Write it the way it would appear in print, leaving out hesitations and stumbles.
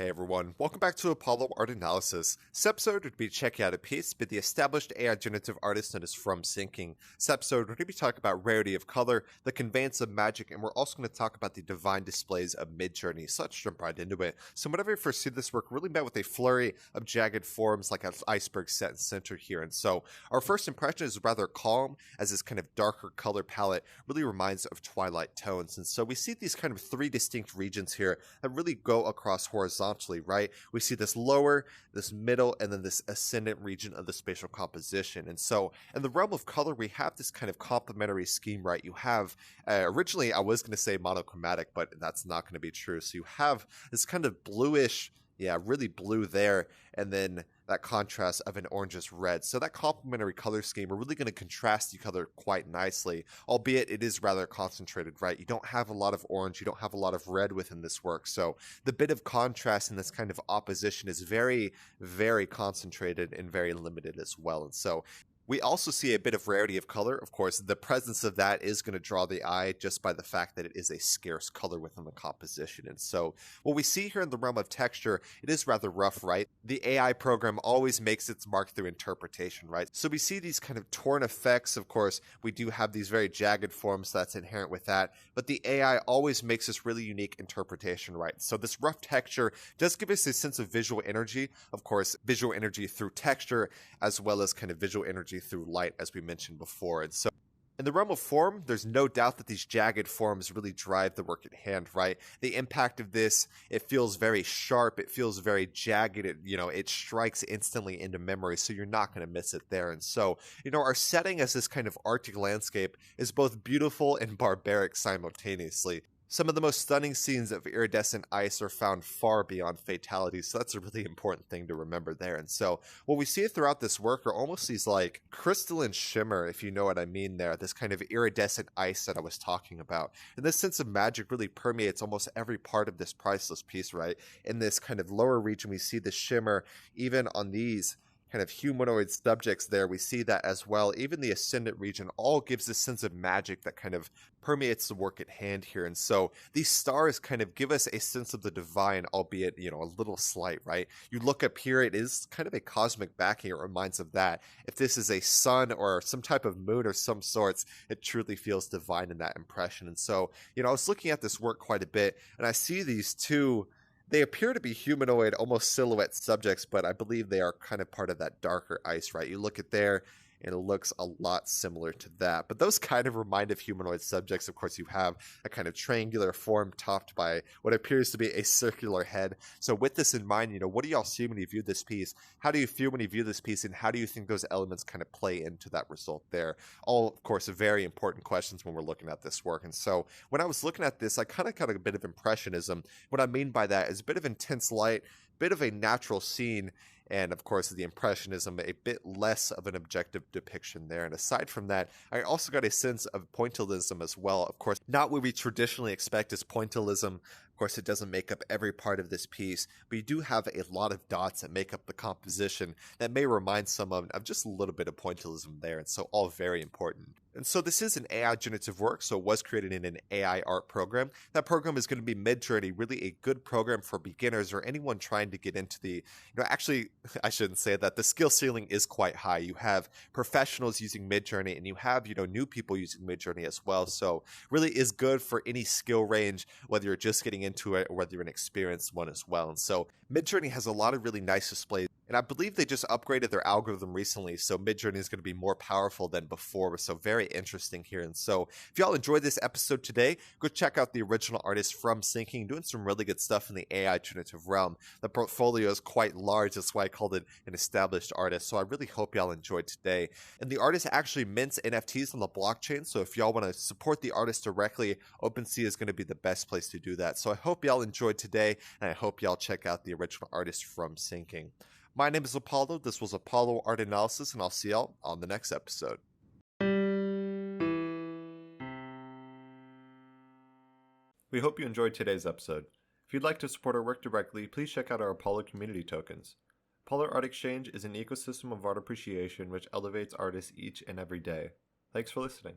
Hey everyone, welcome back to Apollo Art Analysis. This episode would be checking out a piece by the established AI Generative artist known as FromSinking. This episode we're going to be talking about rarity of color, the conveyance of magic, and we're also going to talk about the divine displays of Midjourney. So let's jump right into it. So whenever you first see this work, really met with a flurry of jagged forms like an iceberg set in center here. And so our first impression is rather calm, as this kind of darker color palette really reminds of twilight tones. And so we see these kind of three distinct regions here that really go across horizontally, right? We see this lower, this middle, and then this ascendant region of the spatial composition. And so in the realm of color, we have this kind of complementary scheme, right? You have, originally I was going to say monochromatic, but that's not going to be true. So you have this kind of bluish, really blue there, and then that contrast of an orangish red. So that complementary color scheme are really going to contrast each other quite nicely, albeit it is rather concentrated, right? You don't have a lot of orange, you don't have a lot of red within this work. So the bit of contrast in this kind of opposition is very, very concentrated and very limited as well. And so we also see a bit of rarity of color. Of course, the presence of that is going to draw the eye just by the fact that it is a scarce color within the composition. And so what we see here in the realm of texture, it is rather rough, right? The AI program always makes its mark through interpretation, right? So we see these kind of torn effects. Of course, we do have these very jagged forms that's inherent with that, but the AI always makes this really unique interpretation, right? So this rough texture does give us a sense of visual energy. Of course, visual energy through texture, as well as kind of visual energy through light, as we mentioned before. And so in the realm of form, there's no doubt that these jagged forms really drive the work at hand, right? The impact of this, it feels very sharp, it feels very jagged, it strikes instantly into memory, so you're not going to miss it there. And so, our setting as this kind of Arctic landscape is both beautiful and barbaric simultaneously. Some of the most stunning scenes of iridescent ice are found far beyond fatality, so that's a really important thing to remember there. And so what we see throughout this work are almost these like crystalline shimmer, if you know what I mean there, this kind of iridescent ice that I was talking about. And this sense of magic really permeates almost every part of this priceless piece, right? In this kind of lower region, we see the shimmer even on these kind of humanoid subjects there, we see that as well. Even the ascendant region all gives this sense of magic that kind of permeates the work at hand here. And so these stars kind of give us a sense of the divine, albeit, a little slight, right? You look up here, it is kind of a cosmic backing. It reminds of that. If this is a sun or some type of moon or some sorts, it truly feels divine in that impression. And so, I was looking at this work quite a bit, and I see these two. They appear to be humanoid, almost silhouette subjects, but I believe they are kind of part of that darker ice, right? You look at there, and it looks a lot similar to that. But those kind of remind of humanoid subjects. Of course, you have a kind of triangular form topped by what appears to be a circular head. So with this in mind, what do y'all see when you view this piece? How do you feel when you view this piece? And how do you think those elements kind of play into that result there? All, of course, very important questions when we're looking at this work. And so when I was looking at this, I kind of got a bit of impressionism. What I mean by that is a bit of intense light, bit of a natural scene, and of course the impressionism, a bit less of an objective depiction there. And aside from that, I also got a sense of pointillism as well. Of course, not what we traditionally expect as pointillism. Of course, it doesn't make up every part of this piece, but you do have a lot of dots that make up the composition that may remind someone of just a little bit of pointillism there. And so all very important. And so this is an AI generative work, so it was created in an AI art program. That program is going to be Midjourney, really a good program for beginners or anyone trying to get into the, actually, I shouldn't say that. The skill ceiling is quite high. You have professionals using Midjourney, and you have, new people using Midjourney as well. So really is good for any skill range, whether you're just getting into it or whether you're an experienced one as well. And so Midjourney has a lot of really nice displays. And I believe they just upgraded their algorithm recently, so Midjourney is going to be more powerful than before. So very interesting here. And so if y'all enjoyed this episode today, go check out the original artist FromSinking, doing some really good stuff in the AI generative realm. The portfolio is quite large. That's why I called it an established artist. So I really hope y'all enjoyed today. And the artist actually mints NFTs on the blockchain. So if y'all want to support the artist directly, OpenSea is going to be the best place to do that. So I hope y'all enjoyed today, and I hope y'all check out the original artist FromSinking. My name is Apollo. This was Apollo Art Analysis, and I'll see y'all on the next episode. We hope you enjoyed today's episode. If you'd like to support our work directly, please check out our Apollo community tokens. Apollo Art Exchange is an ecosystem of art appreciation which elevates artists each and every day. Thanks for listening.